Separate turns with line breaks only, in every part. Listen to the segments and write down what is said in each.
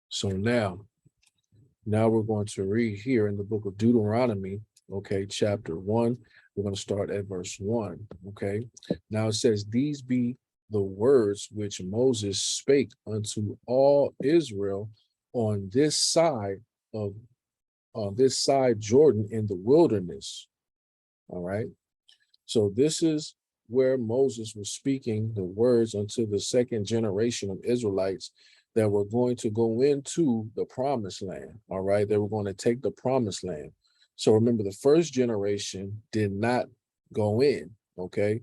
So now we're going to read here in the book of Deuteronomy, okay, chapter 1. We're going to start at verse 1, okay? Now it says, these be the words which Moses spake unto all Israel on this side of Jordan in the wilderness. All right. So this is where Moses was speaking the words unto the second generation of Israelites that were going to go into the promised land. All right. They were going to take the promised land. So remember, the first generation did not go in. Okay.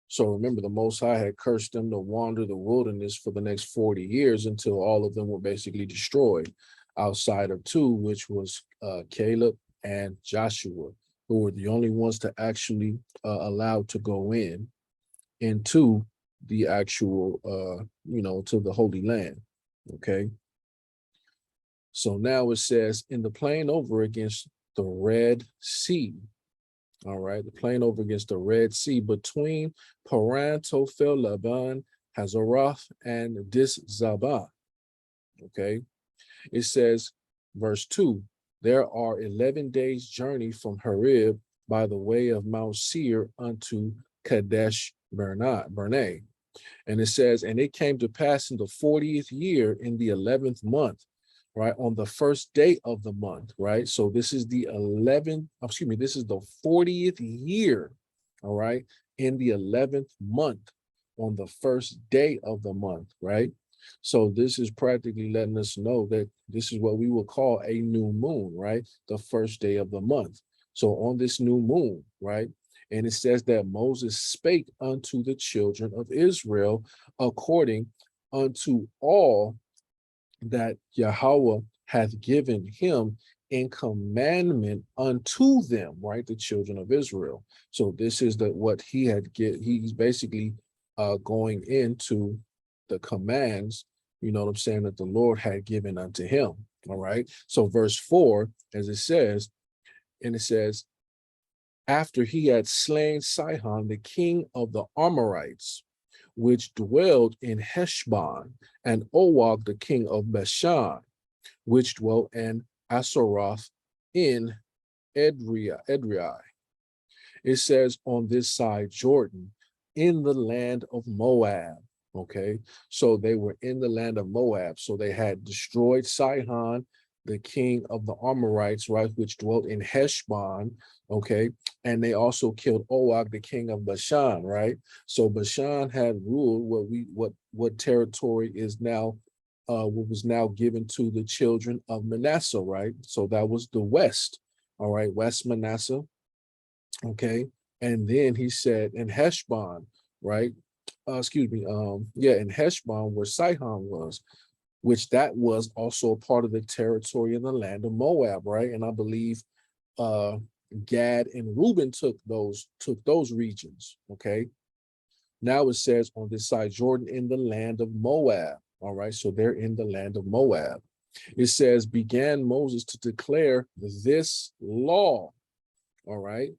So remember, the Most High had cursed them to wander the wilderness for the next 40 years until all of them were basically destroyed, outside of two, which was Caleb and Joshua, who were the only ones to actually allowed to go into the actual, to the Holy Land. Okay. So now it says, in the plain over against the Red Sea. All right, the plain over against the Red Sea between Paran, Tophel, Laban, Hazeroth, and Dis-Zabah. Okay, it says, verse 2, there are 11 days' journey from Horeb by the way of Mount Seir unto Kadesh Barnea. And it says, and it came to pass in the 40th year in the 11th month, right, on the first day of the month, right? So this is the 40th year, all right, in the 11th month on the first day of the month, right? So this is practically letting us know that this is what we will call a new moon, right? The first day of the month. So on this new moon, right? And it says that Moses spake unto the children of Israel according unto all that Yahweh hath given him in commandment unto them, right? The children of Israel. So this is what he had he's basically going into the commands, you know what I'm saying, that the Lord had given unto him. All right. So verse 4, as it says, and it says, after he had slain Sihon, the king of the Amorites, which dwelled in Heshbon, and Og, the king of Bashan, which dwelt in Asaroth in Edrei. It says on this side Jordan, in the land of Moab. Okay, so they were in the land of Moab. So they had destroyed Sihon, the king of the Amorites, right, which dwelt in Heshbon. Okay, and they also killed Og, the king of Bashan, right? So Bashan had ruled what territory is now what was now given to the children of Manasseh, right? So that was the west, all right, West Manasseh. Okay, and then he said in Heshbon, right? In Heshbon, where Sihon was, which that was also a part of the territory in the land of Moab, right? And I believe Gad and Reuben took those regions. Okay. Now it says on this side Jordan in the land of Moab. All right. So they're in the land of Moab. It says, began Moses to declare this law. All right.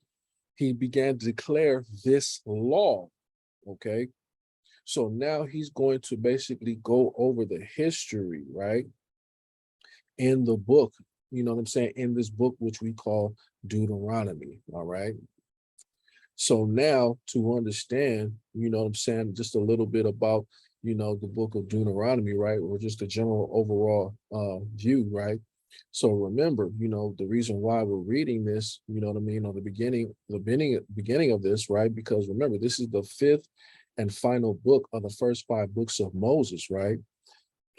He began to declare this law. Okay. So now he's going to basically go over the history, right? In the book, you know what I'm saying? In this book, which we call Deuteronomy. All right. So now to understand, you know what I'm saying, just a little bit about, the book of Deuteronomy, right? Or just a general overall view, right? So remember, the reason why we're reading this, you know what I mean, on the beginning of this, right? Because remember, this is the fifth and final book of the first five books of Moses, right?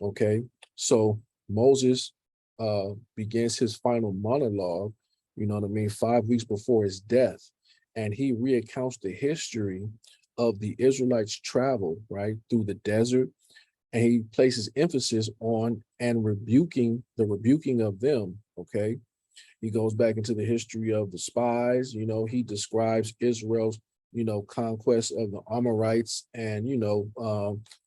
Okay. So Moses begins his final monologue, you know what I mean, 5 weeks before his death. And he recounts the history of the Israelites' travel, right, through the desert. And he places emphasis on the rebuking of them. Okay. He goes back into the history of the spies. He describes Israel's, conquest of the Amorites, and,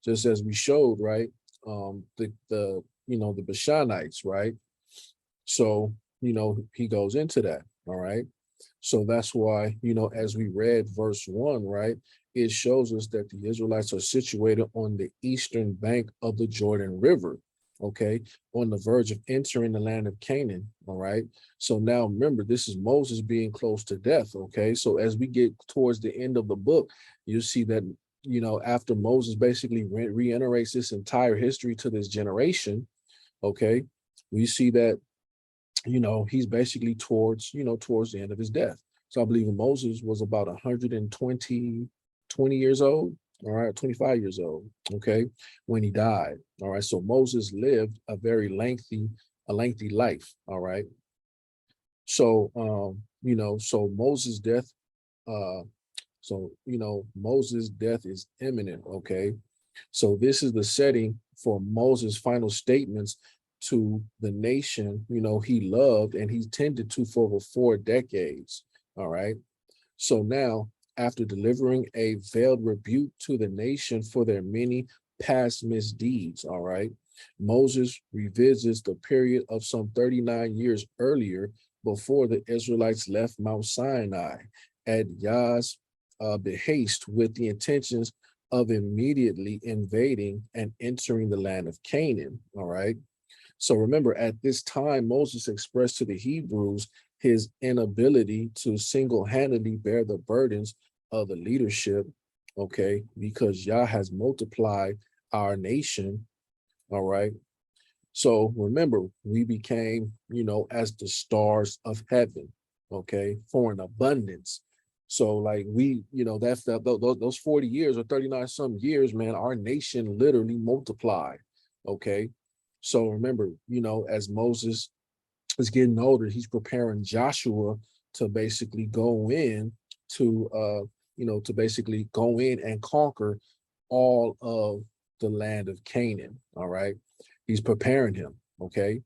just as we showed, right, the Bashanites, right? So, he goes into that. All right. So that's why, as we read verse 1, right, it shows us that the Israelites are situated on the eastern bank of the Jordan River. okay, on the verge of entering the land of Canaan, all right? So now remember, this is Moses being close to death, okay? So as we get towards the end of the book, you see that, you know, after Moses basically reiterates this entire history to this generation, okay, we see that, you know, he's basically towards, you know, towards the end of his death. So I believe Moses was about 20 years old, all right, 25 years old, okay, when he died. All right. So Moses lived a very lengthy life. All right. So you know, so Moses' death, uh, Moses' death is imminent, okay? So this is the setting for Moses' final statements to the nation, you know, he loved and he tended to for over 4 decades. All right. So now, after delivering a veiled rebuke to the nation for their many past misdeeds, all right, Moses revisits the period of some 39 years earlier before the Israelites left Mount Sinai at Yah's behest with the intentions of immediately invading and entering the land of Canaan, all right? So remember, at this time, Moses expressed to the Hebrews his inability to single-handedly bear the burdens of the leadership, okay, because Yah has multiplied our nation, all right? So remember, we became, you know, as the stars of heaven, okay, for an abundance. So like we, you know, those 40 years or 39 some years, man, our nation literally multiplied, okay? So remember, you know, as Moses is getting older, he's preparing Joshua to basically go in to, to basically go in and conquer all of the land of Canaan. All right. He's preparing him. Okay.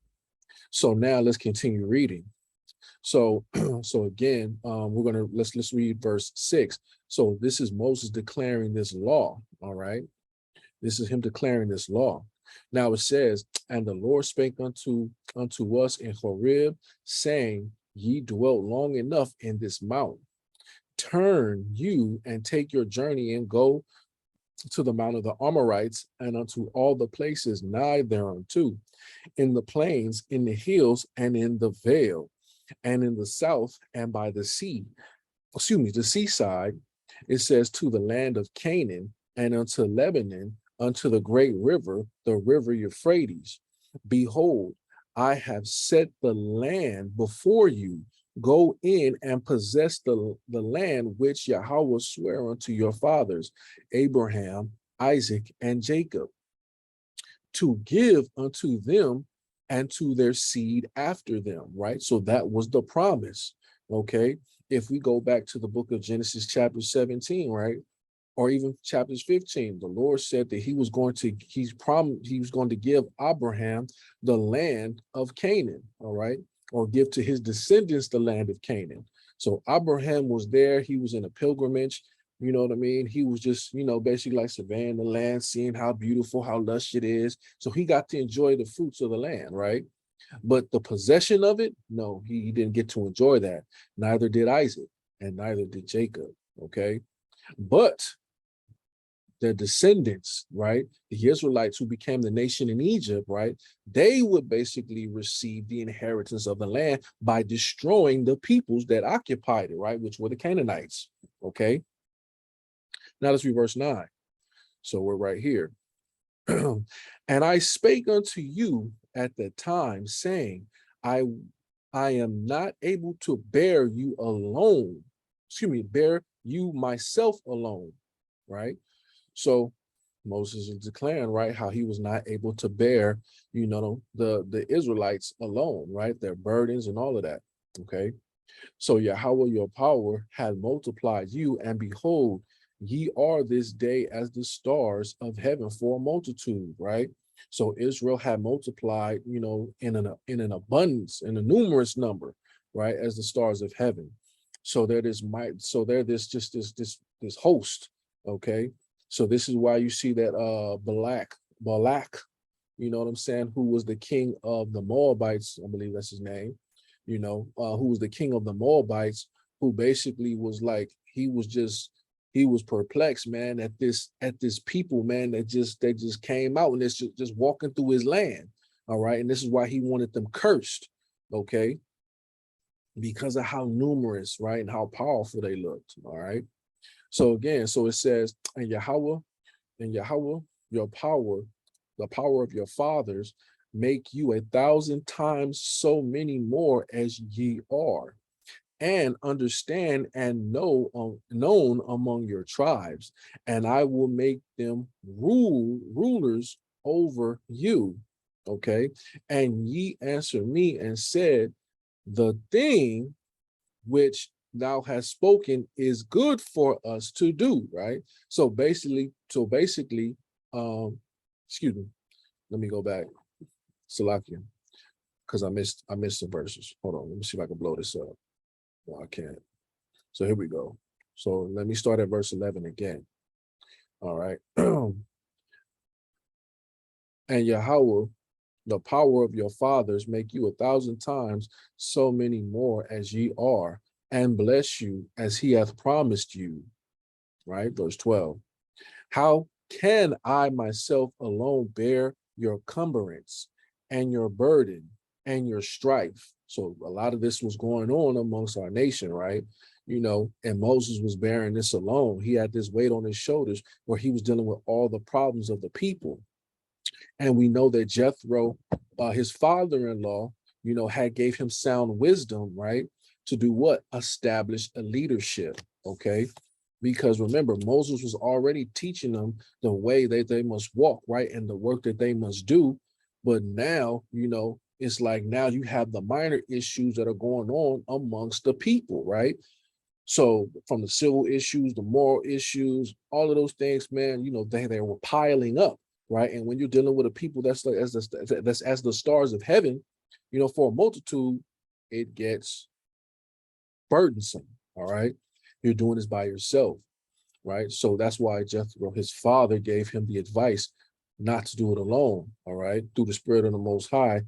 So now let's continue reading. So, so again, we're gonna let's read verse 6. So this is Moses declaring this law. All right. This is him declaring this law. Now it says, and the Lord spake unto us in Horeb, saying, ye dwelt long enough in this mount. Turn you and take your journey and go to the mount of the Amorites and unto all the places nigh thereunto, in the plains, in the hills, and in the vale, and in the south, and by the sea, the seaside. It says to the land of Canaan and unto Lebanon, unto the great river, the river Euphrates. Behold, I have set the land before you. Go in and possess the land which Yahweh sware unto your fathers, Abraham, Isaac, and Jacob, to give unto them and to their seed after them, right? So that was the promise, okay? If we go back to the book of Genesis chapter 17, right? Or even chapters 15, the Lord said that he was going to give Abraham the land of Canaan, all right? Or give to his descendants the land of Canaan. So Abraham was there, he was in a pilgrimage, you know what I mean? He was just, you know, basically like surveying the land, seeing how beautiful, how lush it is. So he got to enjoy the fruits of the land, right? But the possession of it, no, he didn't get to enjoy that. Neither did Isaac, and neither did Jacob, okay? But their descendants, right? The Israelites who became the nation in Egypt, right? They would basically receive the inheritance of the land by destroying the peoples that occupied it, right? Which were the Canaanites, okay? Now let's read verse 9. So we're right here. And I spake unto you at the time, saying, I am not able to bear you alone. Bear you myself alone, right? So Moses is declaring, right, how he was not able to bear, you know, the Israelites alone, right? Their burdens and all of that. Okay. So Yahweh, your power, had multiplied you, and behold, ye are this day as the stars of heaven for a multitude, right? So Israel had multiplied, you know, in an abundance, in a numerous number, right, as the stars of heaven. So there this might, so there this host, okay. So this is why you see that Balak, you know what I'm saying, who was the king of the Moabites, I believe that's his name, you know, who was the king of the Moabites, who basically was like, he was perplexed, man, at this people, man, that just came out and it's just walking through his land. All right. And this is why he wanted them cursed. Okay. Because of how numerous, right, and how powerful they looked. All right. So again, so it says, and Yahweh, your power, the power of your fathers, make you 1,000 times so many more as ye are, and understand and known among your tribes, and I will make them rulers over you. Okay. And ye answered me and said, the thing which thou hast spoken is good for us to do, right? So basically, excuse me, let me go back, Salakia, because I missed some verses. Hold on, let me see if I can blow this up. No, I can't. So here we go. So let me start at verse 11 again. All right. And Yahweh, the power of your fathers, make you 1,000 times so many more as ye are, and bless you as he hath promised you. Right? Verse 12. How can I myself alone bear your cumbrance and your burden and your strife? So a lot of this was going on amongst our nation, right? And Moses was bearing this alone. He had this weight on his shoulders where he was dealing with all the problems of the people. And we know that Jethro, his father-in-law, had gave him sound wisdom, right? To do what? Establish a leadership, okay? Because remember, Moses was already teaching them the way that they must walk, right? And the work that they must do. But now, it's like now you have the minor issues that are going on amongst the people, right? So from the civil issues, the moral issues, all of those things, man, they were piling up, right? And when you're dealing with a people that's like that's as the stars of heaven, for a multitude, it gets burdensome. All right, you're doing this by yourself, right? So that's why Jethro, his father, gave him the advice not to do it alone. All right, through the Spirit of the Most High,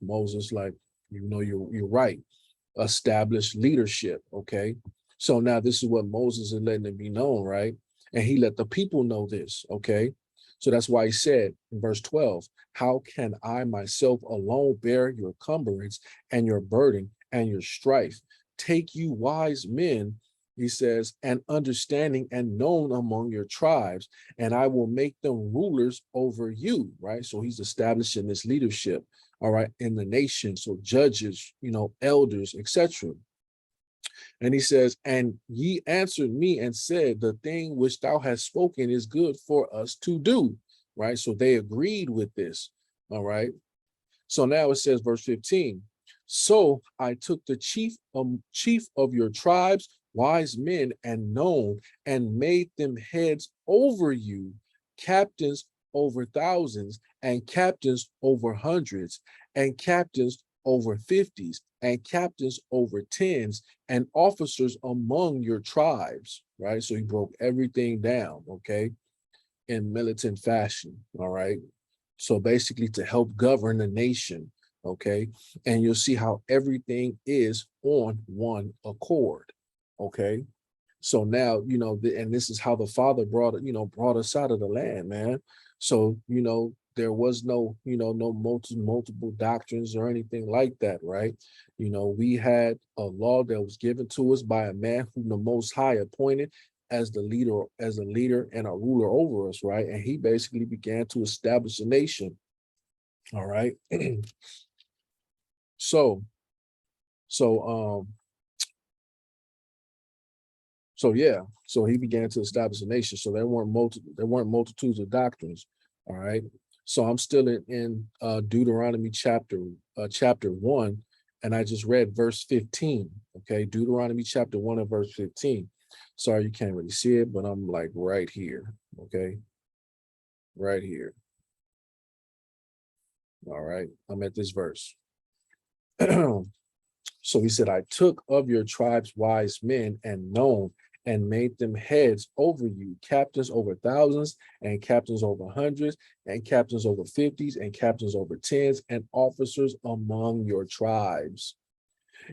Moses, like, you're right. Establish leadership. Okay. So now this is what Moses is letting it be known, right? And he let the people know this. Okay. So that's why he said in verse 12, how can I myself alone bear your cumbrance and your burden and your strife? Take you wise men, he says, and understanding and known among your tribes, and I will make them rulers over you, right? So he's establishing this leadership, all right, in the nation. So judges, elders, etc. And he says, and ye answered me and said, the thing which thou hast spoken is good for us to do, right? So they agreed with this, all right? So now it says, verse 15, so I took the chief of your tribes, wise men and known, and made them heads over you, captains over thousands, and captains over hundreds, and captains over fifties, and captains over tens, and officers among your tribes, right? So he broke everything down, okay, in militant fashion, all right? So basically to help govern the nation, okay? And you'll see how everything is on one accord, okay? So now, and this is how the Father brought us out of the land, man. So, there was no, no multiple doctrines or anything like that, right? We had a law that was given to us by a man whom the Most High appointed as a leader and a ruler over us, right? And he basically began to establish a nation. All right. So yeah, so he began to establish a nation. So there weren't multitudes of doctrines. All right. So I'm still in Deuteronomy chapter 1, and I just read verse 15. Okay, Deuteronomy chapter 1 and verse 15. Sorry, you can't really see it, but I'm like right here. Okay, right here. All right, I'm at this verse. So he said, I took of your tribes wise men and known, and made them heads over you, captains over thousands, and captains over hundreds, and captains over fifties, and captains over tens, and officers among your tribes.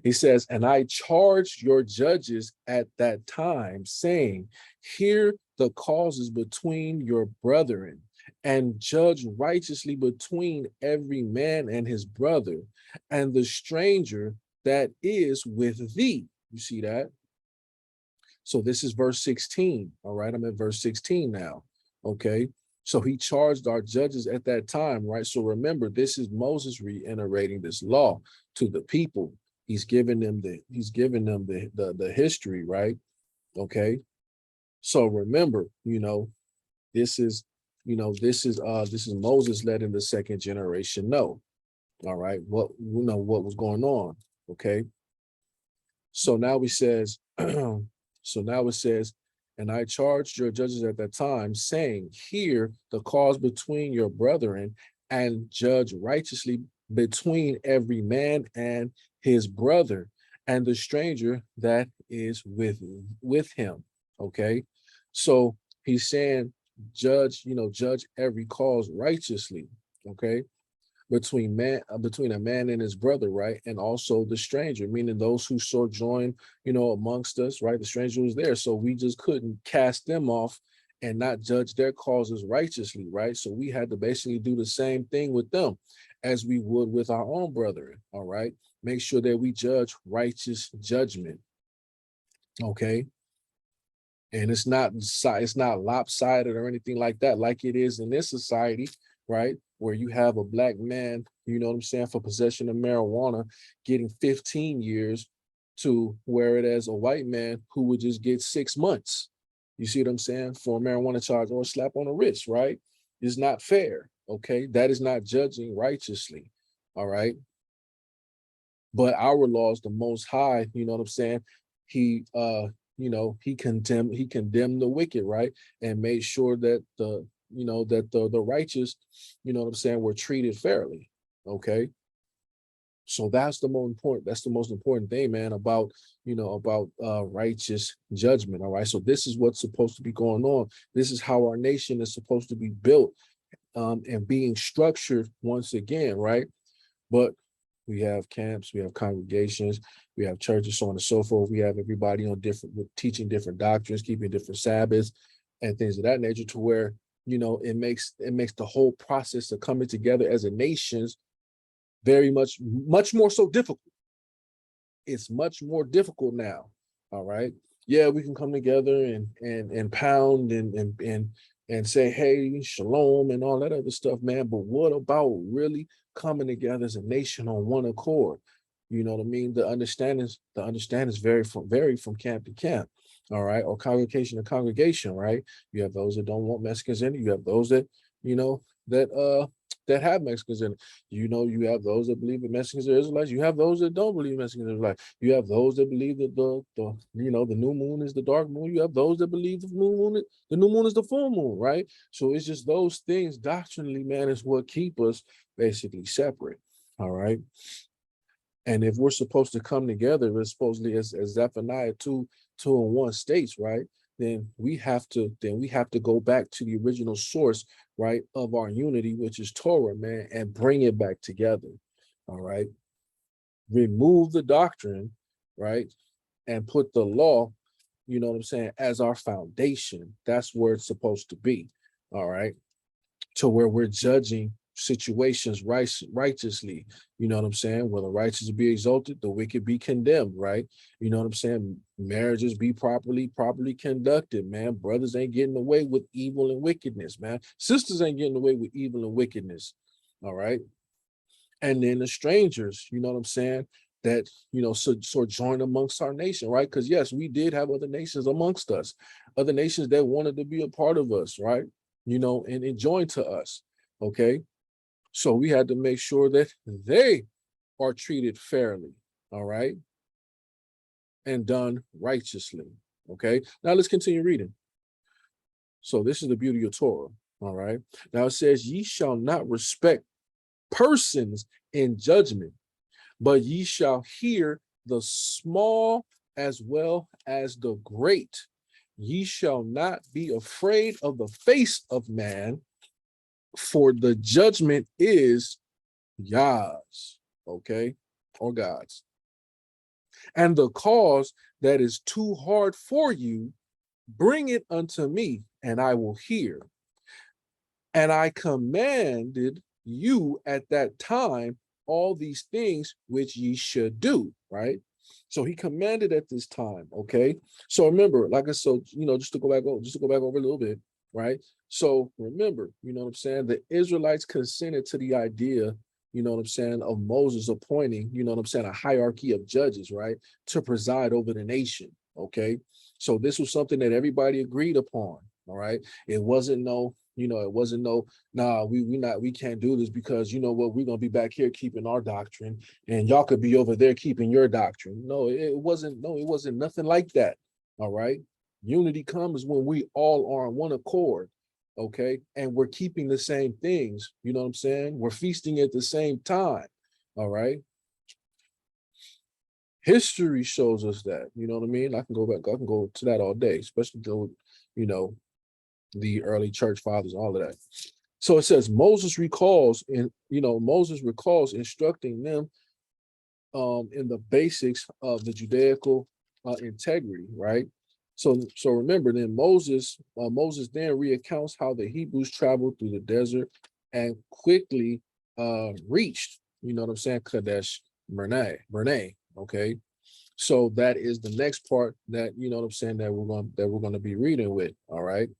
He says, and I charged your judges at that time, saying, hear the causes between your brethren, and judge righteously between every man and his brother, and the stranger that is with thee. You see that? So this is verse 16. All right, I'm at verse 16 now. Okay. So he charged our judges at that time, right? So remember, this is Moses reiterating this law to the people. He's giving them the history, right? Okay. So remember, this is, this is Moses letting the second generation know. All right, what was going on. Okay. So now he says, so now it says, and I charged your judges at that time, saying, hear the cause between your brethren, and judge righteously between every man and his brother, and the stranger that is with him. Okay. So he's saying, judge every cause righteously. Okay, between a man and his brother, right? And also the stranger, meaning those who sojourn, amongst us, right? The stranger was there. So we just couldn't cast them off and not judge their causes righteously, right? So we had to basically do the same thing with them as we would with our own brethren. All right. Make sure that we judge righteous judgment. Okay. And it's not lopsided or anything like that, like it is in this society, right? Where you have a black man, you know what I'm saying, for possession of marijuana getting 15 years, to where it as a white man who would just get 6 months. You see what I'm saying? For a marijuana charge or a slap on the wrist, right? It's not fair. Okay. That is not judging righteously. All right. But our laws, the most high, you know what I'm saying? He he condemned the wicked, right? And made sure that the righteous, you know what I'm saying, were treated fairly. Okay. So that's the most important thing, man, about righteous judgment. All right. So this is what's supposed to be going on. This is how our nation is supposed to be built, and being structured once again, right? But we have camps, we have congregations, we have churches, so on and so forth. We have everybody on with teaching different doctrines, keeping different Sabbaths and things of that nature, to where, it makes the whole process of coming together as a nation very much more so difficult. It's much more difficult now. All right. Yeah, we can come together and pound and say, hey, shalom and all that other stuff, man. But what about really coming together as a nation on one accord? You know what I mean? The understandings vary from camp to camp. All right, or congregation to congregation, right? You have those that don't want Mexicans in it. You have those that, that that have Mexicans in it. You have those that believe that Mexicans are Israelites. You have those that don't believe Mexicans are Israelites. You have those that believe that the new moon is the dark moon. You have those that believe the new moon is the full moon, right? So it's just those things doctrinally, man, is what keep us basically separate. All right. And if we're supposed to come together, as supposedly as Zephaniah 2:1 states, right? Then we have to go back to the original source, right, of our unity, which is Torah, man, and bring it back together. All right. Remove the doctrine, right, and put the law, you know what I'm saying, as our foundation. That's where it's supposed to be. All right. To where we're judging situations righteously. You know what I'm saying? Where the righteous be exalted, the wicked be condemned, right? You know what I'm saying? Marriages be properly conducted, man. Brothers ain't getting away with evil and wickedness, man. Sisters ain't getting away with evil and wickedness. All right. And then the strangers, you know what I'm saying? That, join amongst our nation, right? Because yes, we did have other nations amongst us, other nations that wanted to be a part of us, right? And join to us. Okay. So we had to make sure that they are treated fairly, all right, and done righteously. Okay. Now let's continue reading. So this is the beauty of Torah. All right. Now it says, ye shall not respect persons in judgment, but ye shall hear the small as well as the great. Ye shall not be afraid of the face of man, for the judgment is Yah's, okay, or God's. And the cause that is too hard for you, bring it unto me, and I will hear. And I commanded you at that time all these things which ye should do, right? So he commanded at this time, okay? So remember, like I said, just to go back over a little bit, right? So remember, you know what I'm saying? The Israelites consented to the idea, you know what I'm saying, of Moses appointing, you know what I'm saying, a hierarchy of judges, right, to preside over the nation, okay? So this was something that everybody agreed upon, all right? It wasn't no, nah, we can't do this because you know what, we're gonna be back here keeping our doctrine and y'all could be over there keeping your doctrine. No, it wasn't nothing like that. All right. Unity comes when we all are on one accord. Okay. And we're keeping the same things. You know what I'm saying? We're feasting at the same time. All right. History shows us that. You know what I mean? I can go to that all day, especially though, you know, the early church fathers, all of that. So it says Moses recalls instructing them in the basics of the Judaical integrity, right? So remember, then Moses then recounts how the Hebrews traveled through the desert and quickly reached, you know what I'm saying, Kadesh Barnea. Okay, so that is the next part that you know what I'm saying that we're going to be reading with. All right.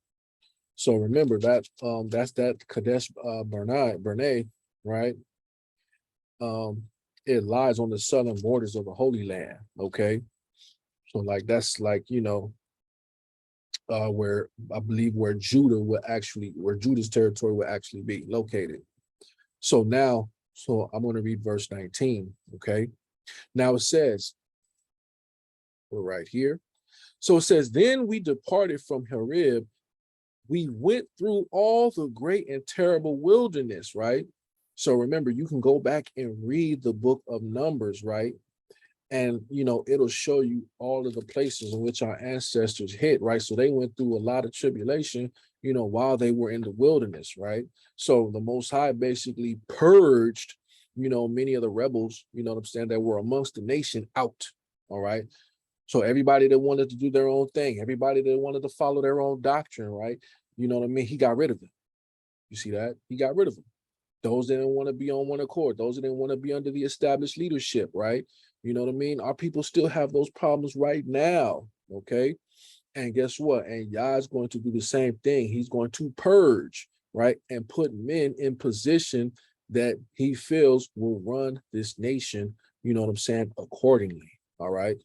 So remember that's that Kadesh Barnea, right? Um, it lies on the southern borders of the Holy Land. Okay, so like that's like where I believe where Judah's territory would actually be located. So I'm going to read verse 19. Okay, now it says, we're right here. So it says, then we departed from Horeb. We went through all the great and terrible wilderness, right? So remember, you can go back and read the book of Numbers, right? And it'll show you all of the places in which our ancestors hit, right? So they went through a lot of tribulation, while they were in the wilderness, right? So the Most High basically purged, many of the rebels, you know what I'm saying, that were amongst the nation out. All right. So everybody that wanted to do their own thing, everybody that wanted to follow their own doctrine, right? You know what I mean? He got rid of them. You see that? He got rid of them. Those that didn't want to be on one accord, those that didn't want to be under the established leadership, right? You know what I mean? Our people still have those problems right now, okay? And guess what? And Yah is going to do the same thing. He's going to purge, right? And put men in position that he feels will run this nation, you know what I'm saying, accordingly, all right?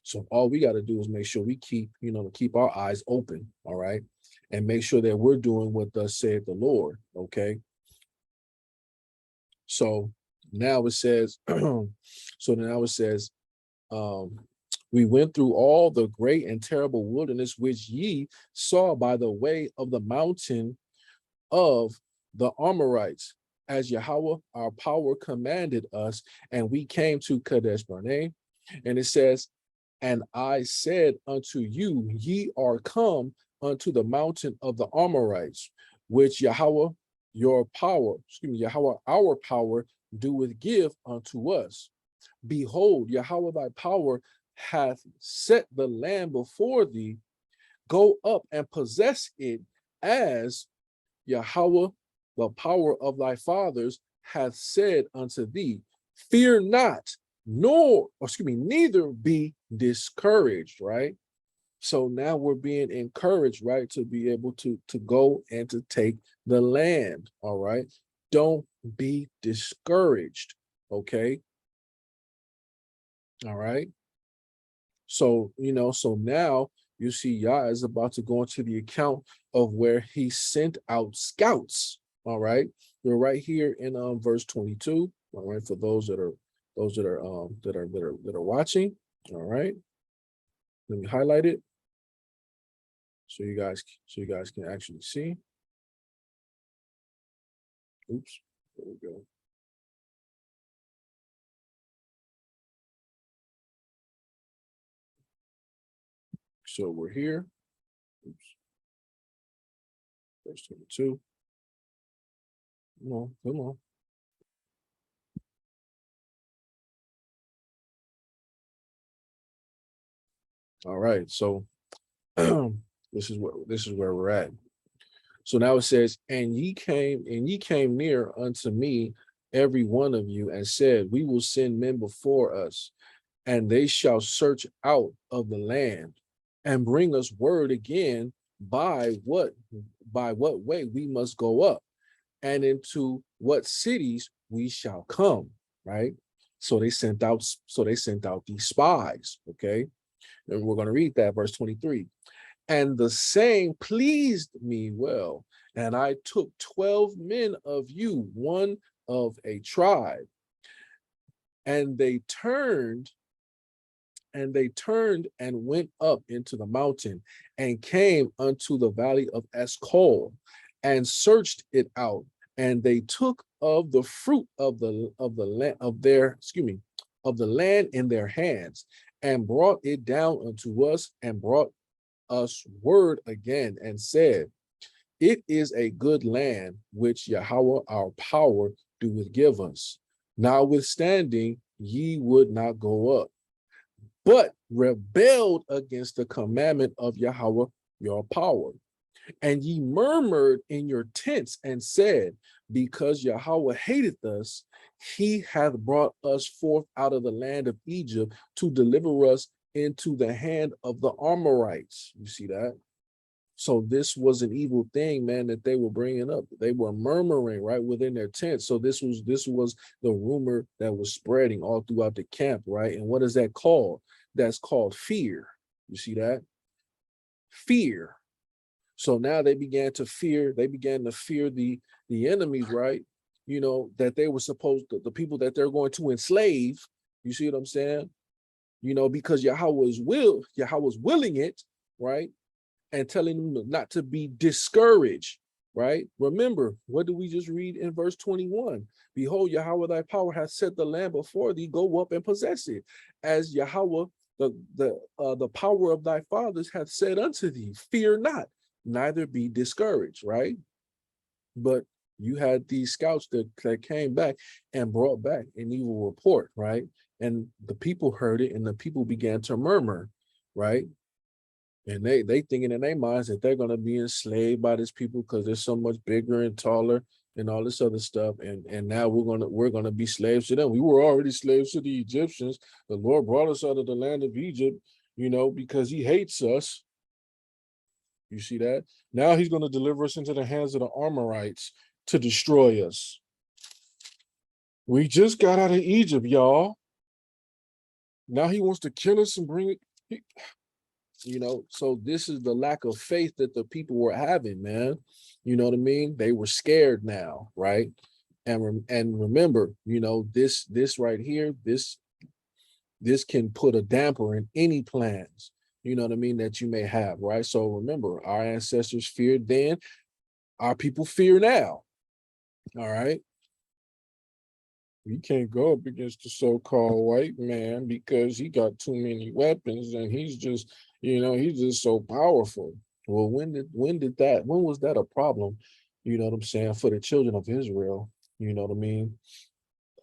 So all we got to do is make sure we keep our eyes open, all right? And make sure that we're doing what thus saith the Lord, okay? So now it says, um, we went through all the great and terrible wilderness which ye saw by the way of the mountain of the Amorites, as Yahweh our power commanded us, and we came to Kadesh Barnea. And it says, and I said unto you, ye are come unto the mountain of the Amorites, which Yahweh Yahweh our power doeth give unto us. Behold, Yahweh thy power hath set the land before thee. Go up and possess it, as Yahweh, the power of thy fathers, hath said unto thee. Fear not, neither be discouraged, right? So now we're being encouraged, right, to be able to go and to take the land, all right? Don't be discouraged, okay? All right. So, so now you see Yah is about to go into the account of where he sent out scouts. All right. We're right here in verse 22. All right, for those that are watching. All right. Let me highlight it so you guys can actually see. Oops. There we go. So we're here. Oops. Verse 22. Come on, come on. All right. So this is where we're at. So now it says, and ye came near unto me, every one of you, and said, we will send men before us, and they shall search out of the land and bring us word again by what way we must go up, and into what cities we shall come, right? So they sent out these spies, okay? And we're going to read that, verse 23. And the saying pleased me well, and I took 12 men of you, one of a tribe, and they turned and went up into the mountain and came unto the valley of Eshcol and searched it out. And they took of the fruit of the land of the land in their hands, and brought it down unto us, and brought us word again, and said, it is a good land which Yahweh our power doeth give us. Notwithstanding, ye would not go up, but rebelled against the commandment of Yahweh your power. And ye murmured in your tents and said, because Yahweh hateth us, he hath brought us forth out of the land of Egypt to deliver us into the hand of the Amorites. You see that? So this was an evil thing, man, that they were bringing up. They were murmuring right within their tents. So this was the rumor that was spreading all throughout the camp, right? And what is that called? That's called fear. You see that? Fear. So now they began to fear the enemies, right? You know, that they were supposed to, the people that they're going to enslave. You see what I'm saying? You know, because Yahweh's willing it, right? And telling them not to be discouraged, right? Remember, what do we just read in verse 21? Behold, Yahweh thy power hath set the land before thee, go up and possess it. As Yahweh, the power of thy fathers hath said unto thee, fear not, neither be discouraged, right? But you had these scouts that came back and brought back an evil report, right? And the people heard it, and the people began to murmur, right? And they thinking in their minds that they're gonna be enslaved by this people because they're so much bigger and taller and all this other stuff. And now we're gonna be slaves to them. We were already slaves to the Egyptians. The Lord brought us out of the land of Egypt, you know, because he hates us. You see that? Now he's gonna deliver us into the hands of the Amorites to destroy us. We just got out of Egypt, y'all. Now he wants to kill us and bring it. You know, so this is the lack of faith that the people were having, man. You know what I mean? They were scared now, right? And remember, you know, this right here, this can put a damper in any plans, you know what I mean, that you may have, right? So remember, our ancestors feared then, our people fear now. All right. You can't go up against the so-called white man because he got too many weapons and he's just, you know, he's just so powerful. Well, when was that a problem? You know what I'm saying? For the children of Israel, you know what I mean?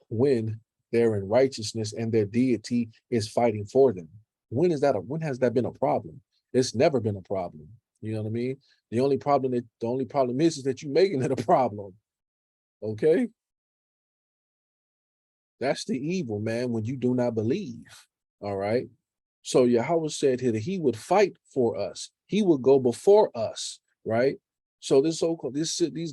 When they're in righteousness and their deity is fighting for them. When has that been a problem? It's never been a problem. You know what I mean? The only problem is that you're making it a problem. Okay? That's the evil, man, when you do not believe. All right. So Yahweh said here that he would fight for us. He would go before us, right? So these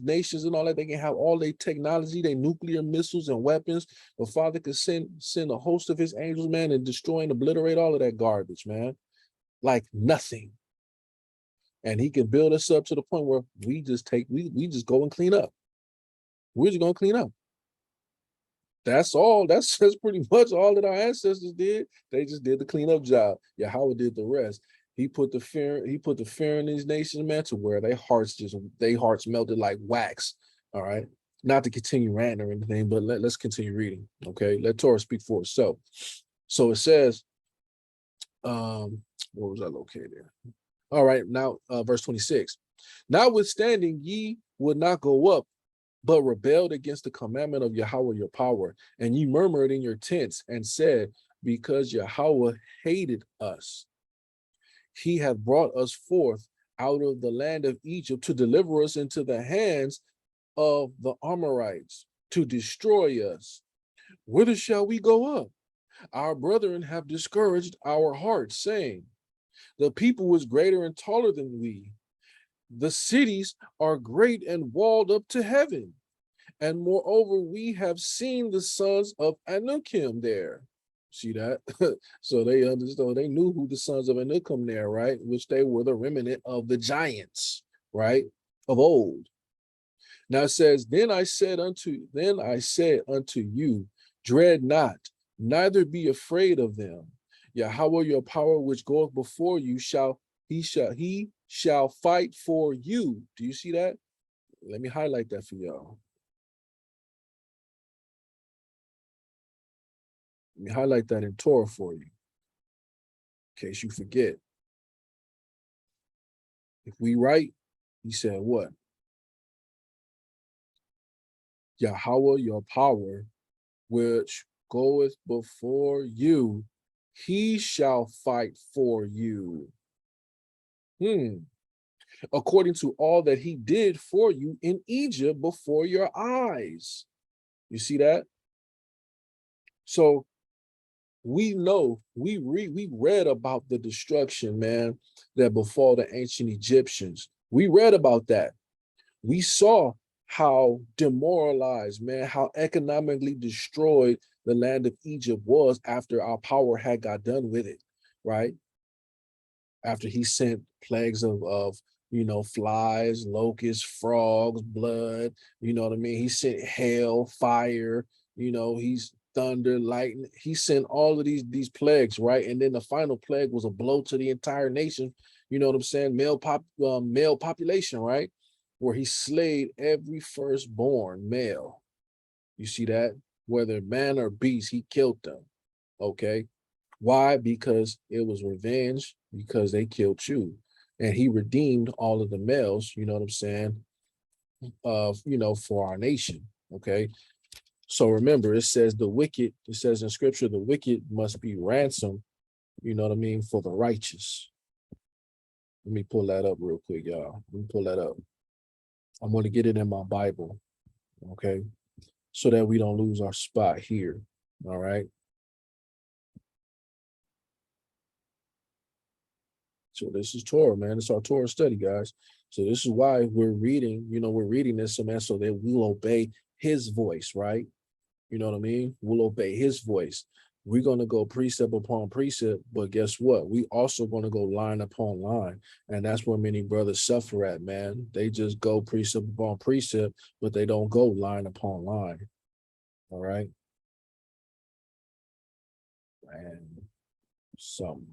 nations and all that, they can have all their technology, their nuclear missiles and weapons. The Father could send a host of his angels, man, and destroy and obliterate all of that garbage, man. Like nothing. And he can build us up to the point where we just go and clean up. We're just gonna clean up. That's all. That's pretty much all that our ancestors did. They just did the cleanup job. Yahweh did the rest. He put the fear in these nations, man, to where their hearts melted like wax. All right. Not to continue ranting or anything, but let's continue reading. Okay. Let Torah speak for itself. So it says, where was I located? All right, now verse 26. Notwithstanding, ye would not go up, but rebelled against the commandment of Yahweh your power, and ye murmured in your tents and said, because Yahweh hated us, he hath brought us forth out of the land of Egypt to deliver us into the hands of the Amorites to destroy us. Whither shall we go up? Our brethren have discouraged our hearts, saying, the people is greater and taller than we. The cities are great and walled up to heaven. And moreover, we have seen the sons of Anukim there. See that? So they understood, they knew who the sons of Anukim there, right? Which they were the remnant of the giants, right? Of old. Now it says, then I said unto you, dread not, neither be afraid of them. Yahweh your power which goeth before you he shall fight for you. Do you see that? Let me highlight that for y'all. Let me highlight that in Torah for you, in case you forget. If we write, he said what? Yahweh your power which goeth before you, he shall fight for you. According to all that he did for you in Egypt before your eyes. You see that? So we know, we read about the destruction, man, that befall the ancient Egyptians. We read about that. We saw how demoralized, man, how economically destroyed the land of Egypt was after our power had got done with it, right? After he sent plagues of flies, locusts, frogs, blood, you know what I mean? He sent hail, fire, he's thunder, lightning. He sent all of these plagues, right? And then the final plague was a blow to the entire nation, you know what I'm saying? Male population, right? Where he slayed every firstborn male. You see that? Whether man or beast, he killed them. Okay. Why? Because it was revenge, because they killed you. And he redeemed all of the males, you know what I'm saying, for our nation. Okay. So remember, it says in scripture, the wicked must be ransomed, you know what I mean, for the righteous. Let me pull that up real quick, y'all. Let me pull that up. I'm going to get it in my Bible, okay, so that we don't lose our spot here, all right? So this is Torah, man. It's our Torah study, guys. So this is why we're reading, we're reading this, man, so that we'll obey his voice, right? You know what I mean? We'll obey his voice. We're going to go precept upon precept, but guess what? We also going to go line upon line. And that's where many brothers suffer at, man. They just go precept upon precept, but they don't go line upon line. All right? And some.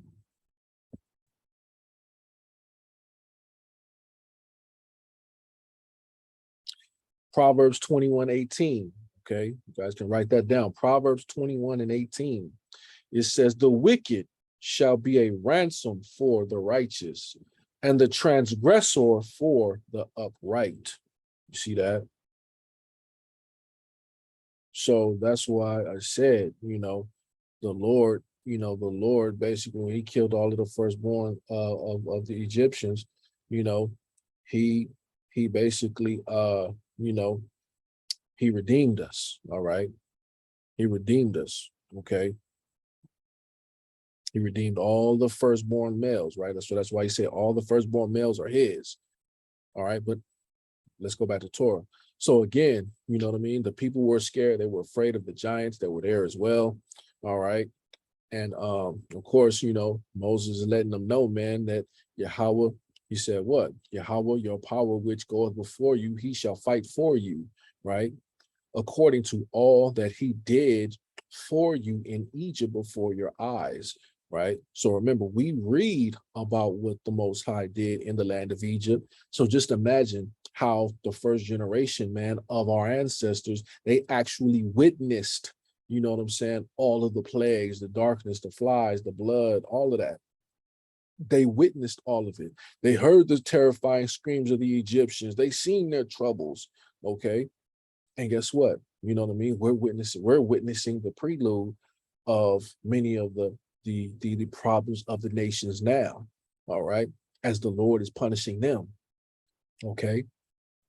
Proverbs 21:18. Okay, you guys can write that down. Proverbs 21:18. It says, the wicked shall be a ransom for the righteous, and the transgressor for the upright. You see that? So that's why I said, the Lord basically, when he killed all of the firstborn of the Egyptians, he basically he redeemed us. All right. He redeemed us. Okay. He redeemed all the firstborn males, right? So that's why he said all the firstborn males are his. All right. But let's go back to Torah. So again, you know what I mean? The people were scared. They were afraid of the giants that were there as well. All right. And of course, Moses is letting them know, man, that Yahweh, he said what? Yahweh, your power which goeth before you, he shall fight for you, right? According to all that he did for you in Egypt before your eyes, right? So remember, we read about what the Most High did in the land of Egypt. So just imagine how the first generation, man, of our ancestors, they actually witnessed, you know what I'm saying, all of the plagues, the darkness, the flies, the blood, all of that. They witnessed all of it. They heard the terrifying screams of the Egyptians. They seen their troubles, okay? And guess what? You know what I mean? We're witnessing the prelude of many of the problems of the nations now. All right. as the Lord is punishing them. Okay,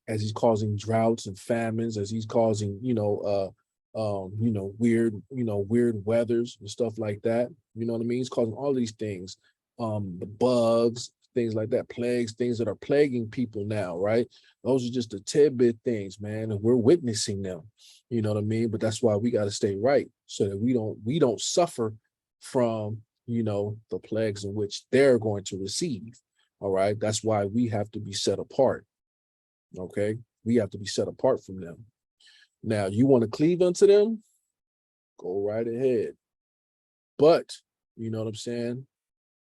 as he's causing droughts and famines, as he's causing, weird weathers and stuff like that. You know what I mean? He's causing all these things, the bugs, things like that, plagues, things that are plaguing people now, right? Those are just the tidbit things, man, and we're witnessing them. You know what I mean? But that's why we got to stay right so that we don't suffer from, the plagues in which they're going to receive. All right. That's why we have to be set apart. Okay. We have to be set apart from them. Now, you want to cleave unto them? Go right ahead. But, you know what I'm saying?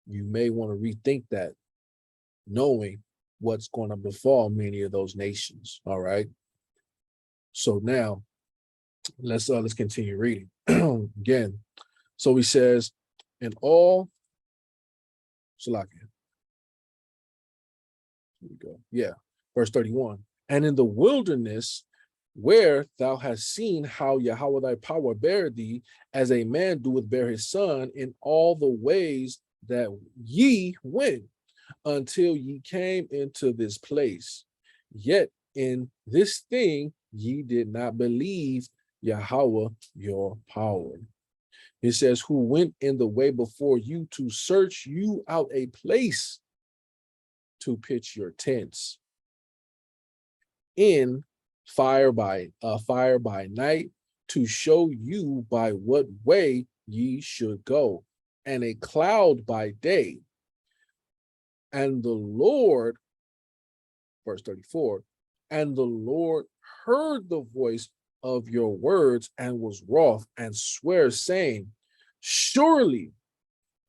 You may want to rethink that, knowing what's going to befall many of those nations. All right. So now let's continue reading again. So he says, in all, Salakia. Here we go. Yeah. Verse 31. And in the wilderness, where thou hast seen how Yahweh thy power bare thee, as a man doeth bear his son, in all the ways that ye went, until ye came into this place. Yet in this thing ye did not believe Yahweh your power. It says, who went in the way before you to search you out a place to pitch your tents, in fire by night, to show you by what way ye should go, and a cloud by day. And the Lord, verse 34, and the Lord heard the voice of your words and was wroth, and swear, saying, surely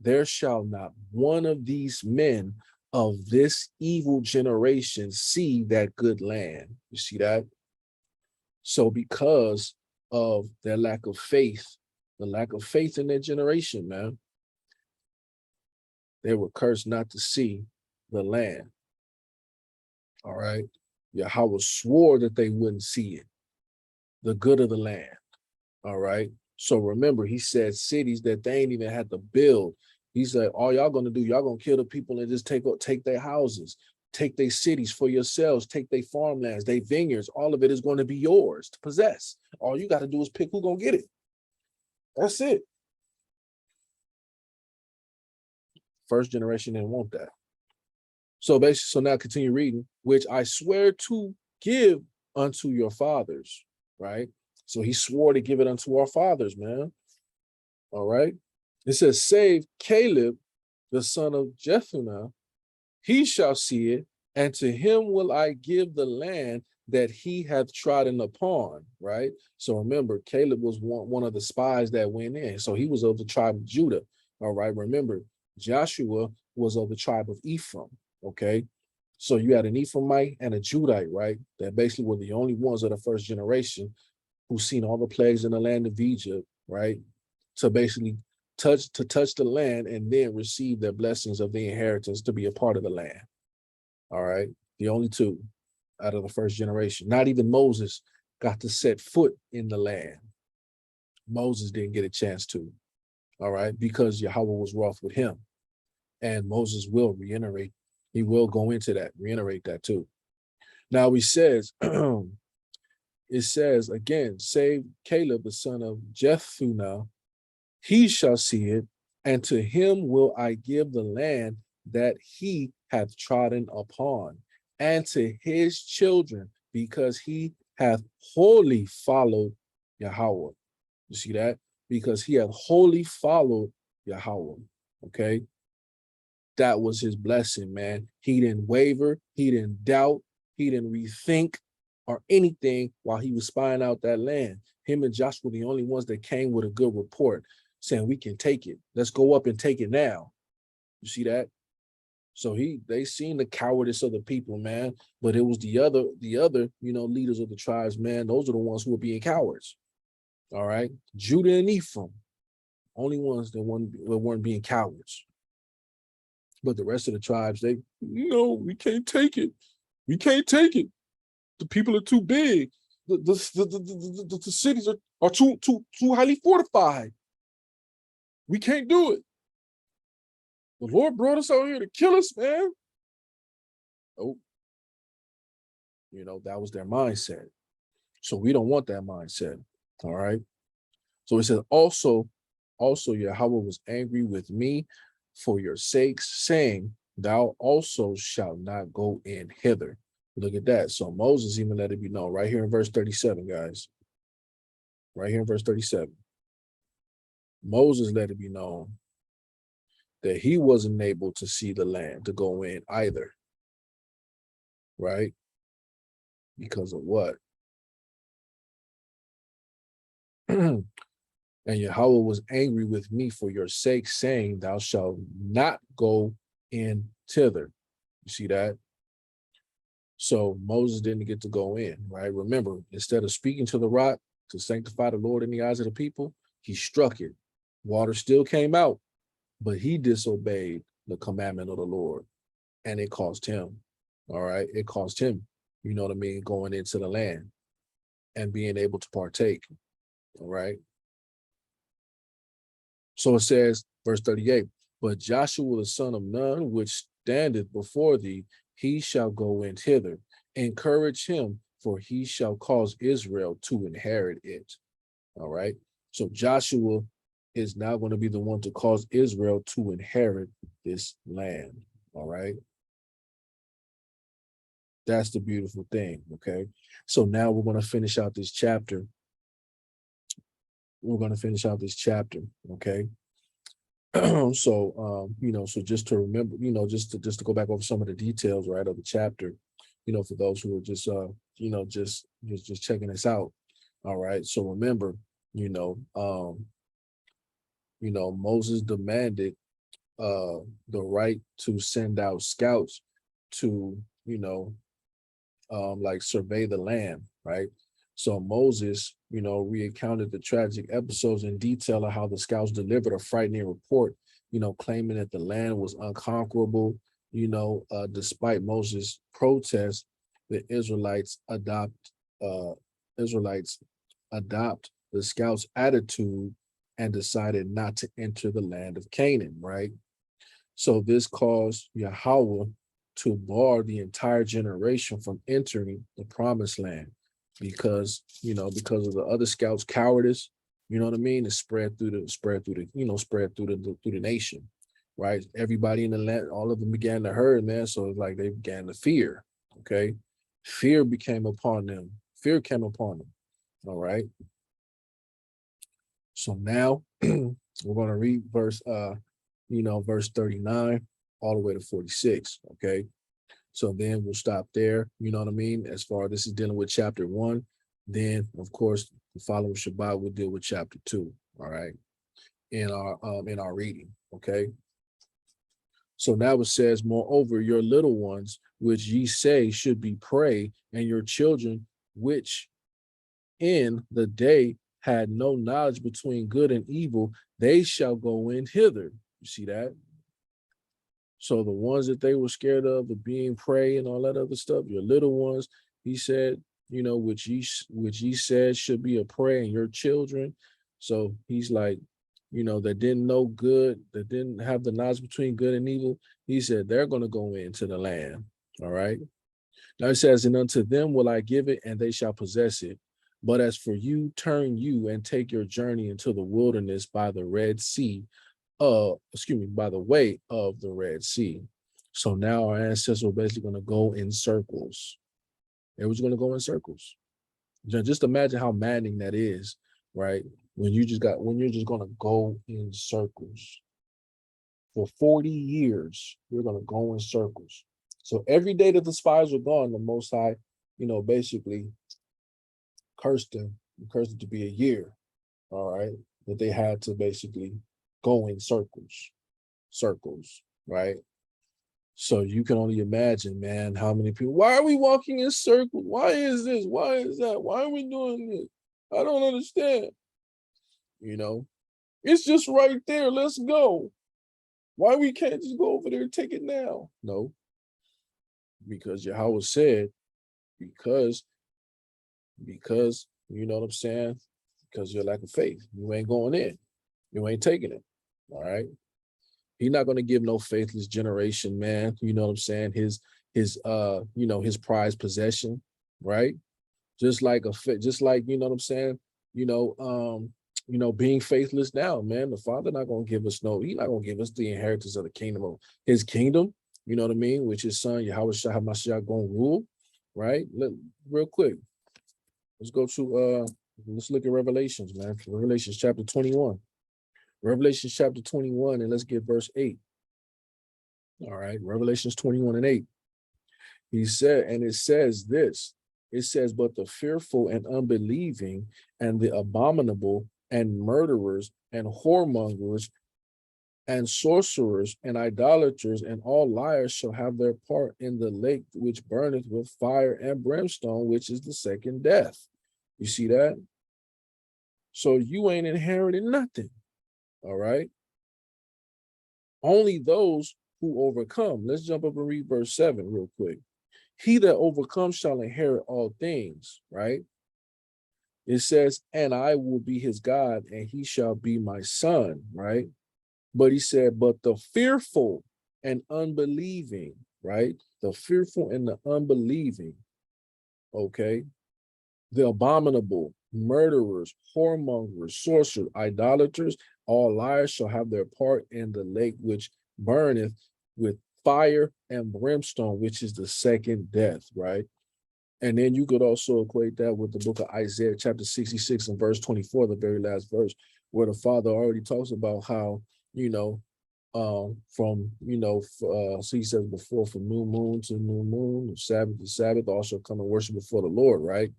there shall not one of these men of this evil generation see that good land. You see that? So because of their lack of faith, the lack of faith in their generation, man, they were cursed not to see the land. All right. Yahweh swore that they wouldn't see it, the good of the land. All right. So remember, he said cities that they ain't even had to build. He said, all y'all gonna do, y'all gonna kill the people and just take their houses, take their cities for yourselves, take their farmlands, their vineyards. All of it is going to be yours to possess. All you got to do is pick who's gonna get it. That's it. First generation didn't want that. So basically, so now continue reading, which I swear to give unto your fathers, right? So he swore to give it unto our fathers, man. All right. It says, save Caleb, the son of Jephunneh, he shall see it, and to him will I give the land that he hath trodden upon, right? So remember, Caleb was one of the spies that went in. So he was of the tribe of Judah, all right? Remember, Joshua was of the tribe of Ephraim, okay? So you had an Ephraimite and a Judite, right? That basically were the only ones of the first generation who seen all the plagues in the land of Egypt, right? To basically touch the land and then receive their blessings of the inheritance to be a part of the land. All right. The only two out of the first generation. Not even Moses got to set foot in the land. Moses didn't get a chance to. All right. Because Yahweh was wroth with him. And Moses will reiterate. He will go into that, reiterate that too. Now he says, it says again, save Caleb, the son of Jephunneh, he shall see it, and to him will I give the land that he hath trodden upon, and to his children, because he hath wholly followed Yahweh. You see that? Because he hath wholly followed Yahweh. Okay. That was his blessing, man. He didn't waver, he didn't doubt, he didn't rethink or anything while he was spying out that land. Him and Joshua were the only ones that came with a good report, saying we can take it. Let's go up and take it now. You see that? So they seen the cowardice of the people, man. But it was the other, leaders of the tribes, man. Those are the ones who were being cowards. All right. Judah and Ephraim, only ones that weren't being cowards. But the rest of the tribes, we can't take it. We can't take it. The people are too big. The cities are too highly fortified. We can't do it. The Lord brought us out here to kill us, man. Oh, that was their mindset. So we don't want that mindset. All right. So it says, also Yahweh was angry with me for your sakes, saying, thou also shalt not go in hither. Look at that. So Moses even let it be known right here in verse 37, guys. Right here in verse 37. Moses let it be known that he wasn't able to see the land to go in either. Right? Because of what? And Yahweh was angry with me for your sake, saying, thou shalt not go in thither. You see that? So Moses didn't get to go in, right? Remember, instead of speaking to the rock to sanctify the Lord in the eyes of the people, he struck it. Water still came out, but he disobeyed the commandment of the Lord, and it cost him. All right, it cost him, going into the land and being able to partake. All right. So it says, verse 38, but Joshua the son of Nun, which standeth before thee, he shall go in hither. Encourage him, for he shall cause Israel to inherit it. All right. So Joshua is now going to be the one to cause Israel to inherit this land. All right. That's the beautiful thing. Okay. So now we're going to finish out this chapter. Okay. So just to remember, just to go back over some of the details, right, of the chapter, for those who are just checking this out. All right. So remember, Moses demanded the right to send out scouts to, like survey the land, right? So Moses, recounted the tragic episodes in detail of how the scouts delivered a frightening report, claiming that the land was unconquerable. Despite Moses' protest, the Israelites adopt the scouts' attitude and decided not to enter the land of Canaan, right? So this caused Yahweh to bar the entire generation from entering the promised land because of the other scouts' cowardice. You know what I mean? It spread through the nation, right? Everybody in the land, all of them began to hurt, man. So it's like they began to fear. Okay, fear became upon them. Fear came upon them. All right. So now we're going to read verse 39 all the way to 46. Okay. So then we'll stop there. You know what I mean? As far as this is dealing with chapter 1, then of course the following Shabbat we'll deal with chapter 2. All right. In our reading. Okay. So now it says, moreover, your little ones, which ye say should be prey, and your children, which in the day had no knowledge between good and evil, they shall go in hither. You see that? So the ones that they were scared of being prey and all that other stuff, your little ones, he said, which ye said should be a prey, and your children. So he's like, that didn't know good, that didn't have the knowledge between good and evil. He said they're going to go into the land. All right. Now it says, and unto them will I give it, and they shall possess it. But as for you, turn you and take your journey into the wilderness by the Red Sea, by the way of the Red Sea. So now our ancestors were basically going to go in circles. It was going to go in circles. Just imagine how maddening that is, right? When you're just going to go in circles. For 40 years, you're going to go in circles. So every day that the spies were gone, the Most High, basically cursed it to be a year, all right? That they had to basically go in circles, right? So you can only imagine, man, how many people, why are we walking in circles? Why is this? Why is that? Why are we doing this? I don't understand. It's just right there. Let's go. Why we can't just go over there and take it now? No, because Yahweh said, because you know what I'm saying? Because your lack of faith. You ain't going in. You ain't taking it. All right. He's not going to give no faithless generation, man. You know what I'm saying? his his prized possession, right? Just like just like, you know what I'm saying, you know, being faithless now, man. The Father not gonna give us he's not gonna give us the inheritance of the kingdom of his kingdom, you know what I mean, which his son Yahweh Shah HaMashiach gonna rule, right? Real quick, let's go to let's look at Revelations, man. Revelations chapter 21. Revelations chapter 21, and let's get verse 8. All right, Revelations 21 and 8. He said, and it says this, it says, but the fearful and unbelieving and the abominable and murderers and whoremongers and sorcerers and idolaters and all liars shall have their part in the lake which burneth with fire and brimstone, which is the second death. You see that? So you ain't inheriting nothing. All right. Only those who overcome. Let's jump up and read verse 7 real quick. He that overcomes shall inherit all things, right? It says, and I will be his God, and he shall be my son, right? But he said, but the fearful and unbelieving, right? The fearful and the unbelieving, okay? The abominable, murderers, whoremongers, sorcerers, idolaters, all liars shall have their part in the lake which burneth with fire and brimstone, which is the second death, right? And then you could also equate that with the book of Isaiah, chapter 66 and verse 24, the very last verse, where the Father already talks about how, so he says before, from new moon to new moon, Sabbath to Sabbath, also come and worship before the Lord, right?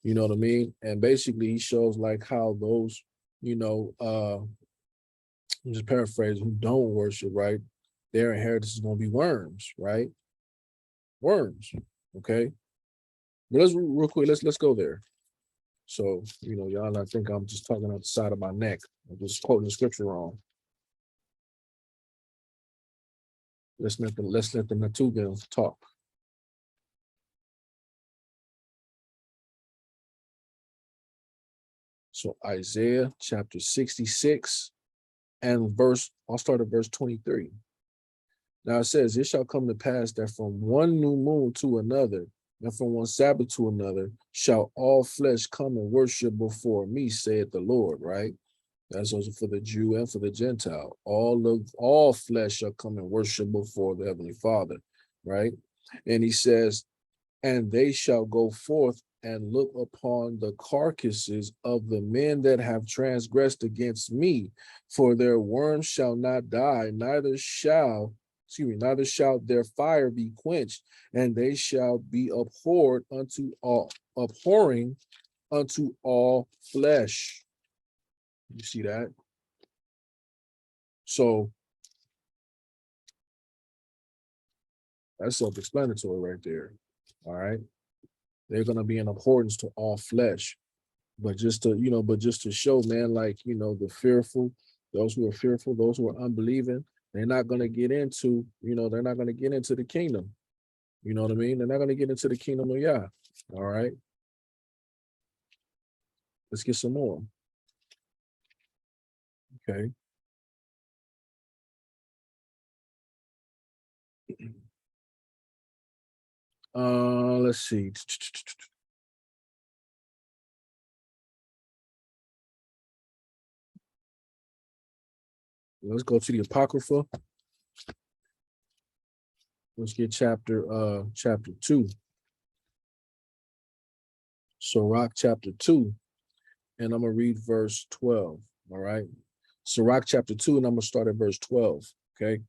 You know what I mean? And basically he shows like how those, I'm just paraphrasing, who don't worship, right? Their inheritance is going to be worms, right? Worms, okay? But let's real quick, let's go there. So, y'all not think I'm just talking out the side of my neck. I'm just quoting the scripture wrong. Let's let the Natugan talk. So Isaiah chapter 66 and I'll start at verse 23. Now it says, it shall come to pass that from one new moon to another, and from one Sabbath to another, shall all flesh come and worship before me, saith the Lord, right? That's also for the Jew and for the Gentile. All flesh shall come and worship before the Heavenly Father, right? And he says, and they shall go forth and look upon the carcasses of the men that have transgressed against me, for their worms shall not die, neither shall their fire be quenched, and they shall be abhorring unto all flesh. You see that? So that's self-explanatory right there. All right. They're going to be in abhorrence to all flesh. But just to show, man, like, the fearful, those who are fearful, those who are unbelieving, they're not going to get into, they're not going to get into the kingdom. You know what I mean? They're not going to get into the kingdom of Yah. All right. Let's get some more. Okay. Let's see. Let's go to the Apocrypha. Let's get chapter 2. Sirach chapter 2, and I'm gonna read verse 12. All right. Sirach chapter 2, and I'm gonna start at verse 12. Okay.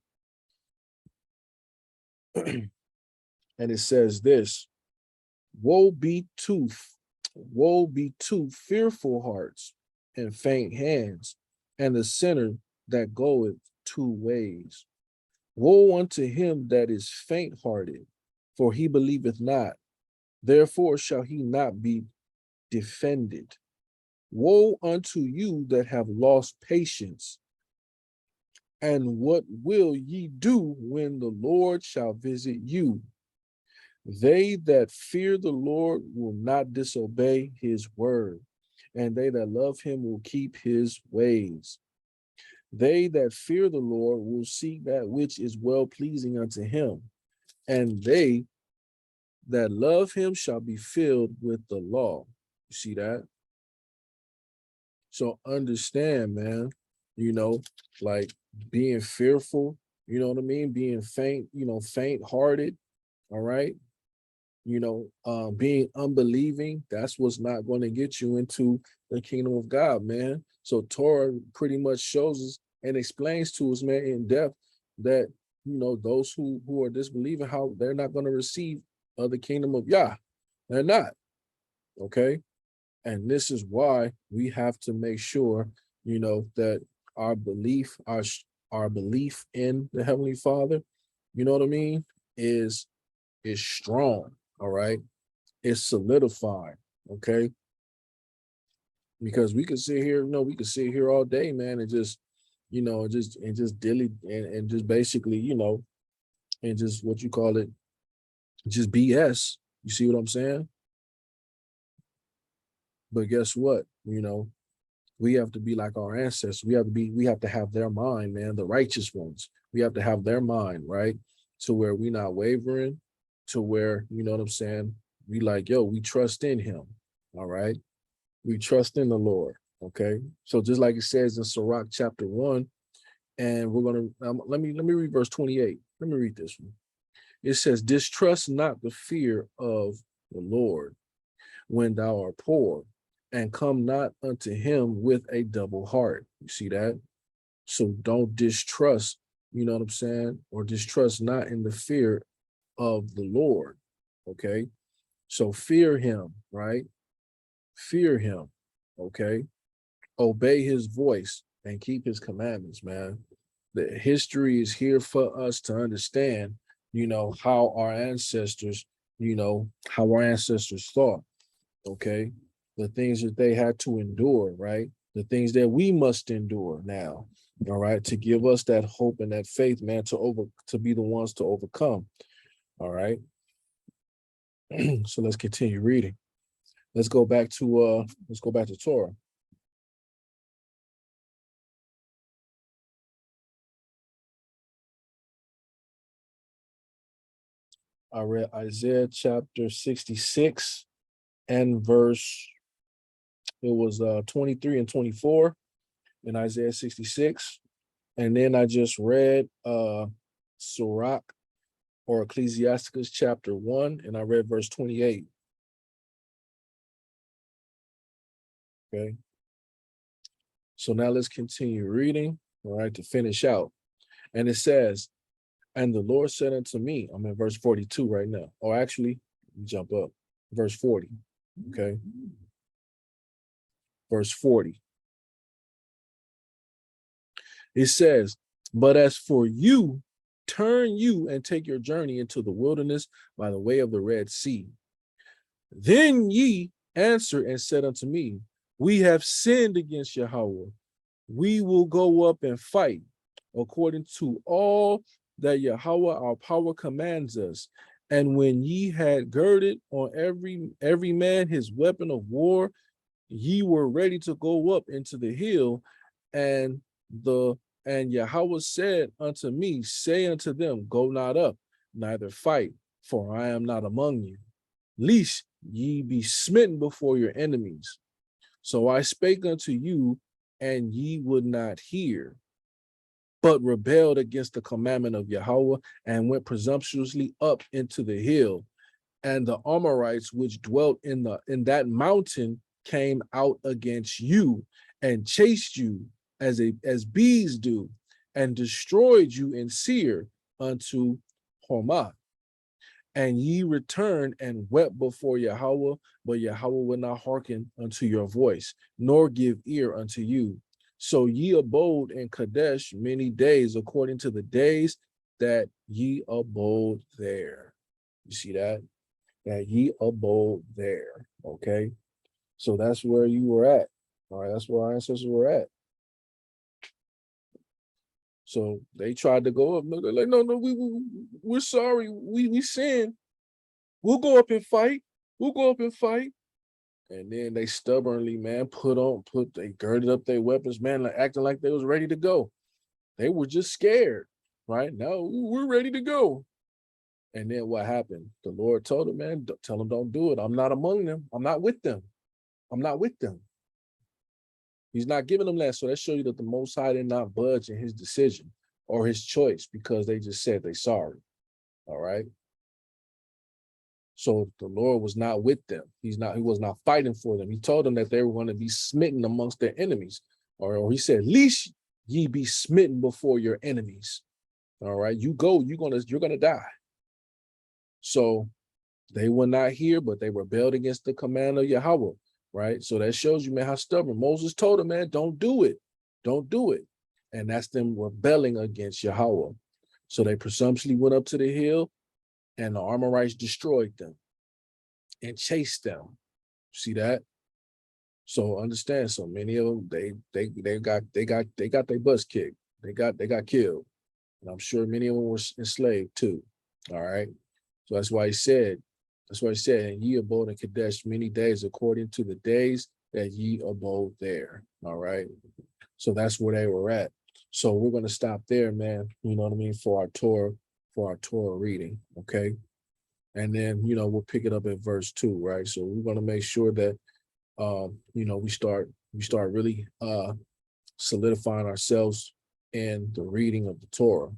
And it says this: woe be to fearful hearts and faint hands, and the sinner that goeth 2 ways. Woe unto him that is faint-hearted, for he believeth not, therefore shall he not be defended. Woe unto you that have lost patience, and what will ye do when the Lord shall visit you? They that fear the Lord will not disobey his word, and they that love him will keep his ways. They that fear the Lord will seek that which is well pleasing unto him, and they that love him shall be filled with the law. You see that? So understand, man, like being fearful, you know what I mean? Being faint, faint hearted, all right? Being unbelieving, that's what's not going to get you into the kingdom of God, man. So Torah pretty much shows us and explains to us, man, in depth that, those who are disbelieving, how they're not going to receive the kingdom of Yah. They're not, okay? And this is why we have to make sure, that our belief in the Heavenly Father, you know what I mean, is strong, all right? It's solidified, okay? Because we could sit here, all day, man, and just, dilly and just basically, and just what you call it, just BS. You see what I'm saying? But guess what? We have to be like our ancestors. We have to have their mind, man, the righteous ones. We have to have their mind, right? To where we not wavering, to where, you know what I'm saying? We like, yo, we trust in him. All right. We trust in the Lord. Okay. So just like it says in Sirach chapter 1, and we're gonna let me read verse 28. Let me read this one. It says, distrust not the fear of the Lord when thou art poor, and come not unto him with a double heart. You see that? So don't distrust, you know what I'm saying? Or distrust not in the fear of the Lord. Okay. So fear him, right? Fear him. Okay. Obey his voice and keep his commandments, man. The history is here for us to understand, how our ancestors, how our ancestors thought. Okay. The things that they had to endure, right? The things that we must endure now, all right, to give us that hope and that faith, man, to be the ones to overcome. All right. So let's continue reading. Let's go back to Torah. I read Isaiah chapter 66 and verse, it was 23 and 24 in Isaiah 66. And then I just read Sirach or Ecclesiasticus chapter 1, and I read verse 28. Okay. So now let's continue reading, all right, to finish out. And it says, and the Lord said unto me, I'm in verse 42 right now. Or actually, jump up, verse 40. Okay. Verse 40. It says, but as for you, turn you and take your journey into the wilderness by the way of the Red Sea. Then ye answered and said unto me, we have sinned against Yahweh. We will go up and fight according to all that Yahweh our power commands us. And when ye had girded on every man his weapon of war, ye were ready to go up into the hill, and Yahweh said unto me, say unto them, go not up, neither fight, for I am not among you, lest ye be smitten before your enemies. So I spake unto you, and ye would not hear, but rebelled against the commandment of Yahweh, and went presumptuously up into the hill. And the Amorites which dwelt in that mountain came out against you, and chased you as bees do, and destroyed you in Seir unto Hormah. And ye returned and wept before Yahweh, but Yahweh would not hearken unto your voice, nor give ear unto you. So ye abode in Kadesh many days, according to the days that ye abode there. You see that? That ye abode there. Okay. So that's where you were at. All right. That's where our ancestors were at. So they tried to go up. No, they're like, no, we're sorry. We sinned. We'll go up and fight. We'll go up and fight. And then they stubbornly, man, they girded up their weapons, man, like acting like they was ready to go. They were just scared, right? No, we're ready to go. And then what happened? The Lord told him, man, tell them don't do it. I'm not among them. I'm not with them. I'm not with them. He's not giving them that. So that shows you that the Most High did not budge in his decision or his choice because they just said they sorry. All right. So the Lord was not with them. He was not fighting for them. He told them that they were going to be smitten amongst their enemies. Or he said, least ye be smitten before your enemies. All right. You go, you're gonna die. So they were not here, but they rebelled against the command of Yahweh. Right. So that shows you, man, how stubborn. Moses told them, man, don't do it. Don't do it. And that's them rebelling against Yahweh. So they presumptuously went up to the hill, and the Amorites destroyed them and chased them. See that? So understand. So many of them, they got their butts kicked. They got killed, and I'm sure many of them were enslaved too. All right. So that's why he said, and ye abode in Kadesh many days according to the days that ye abode there. All right. So that's where they were at. So we're going to stop there, man. You know what I mean? For our Torah reading. Okay. And then, we'll pick it up at verse 2, right? So we're going to make sure that, we start really solidifying ourselves in the reading of the Torah.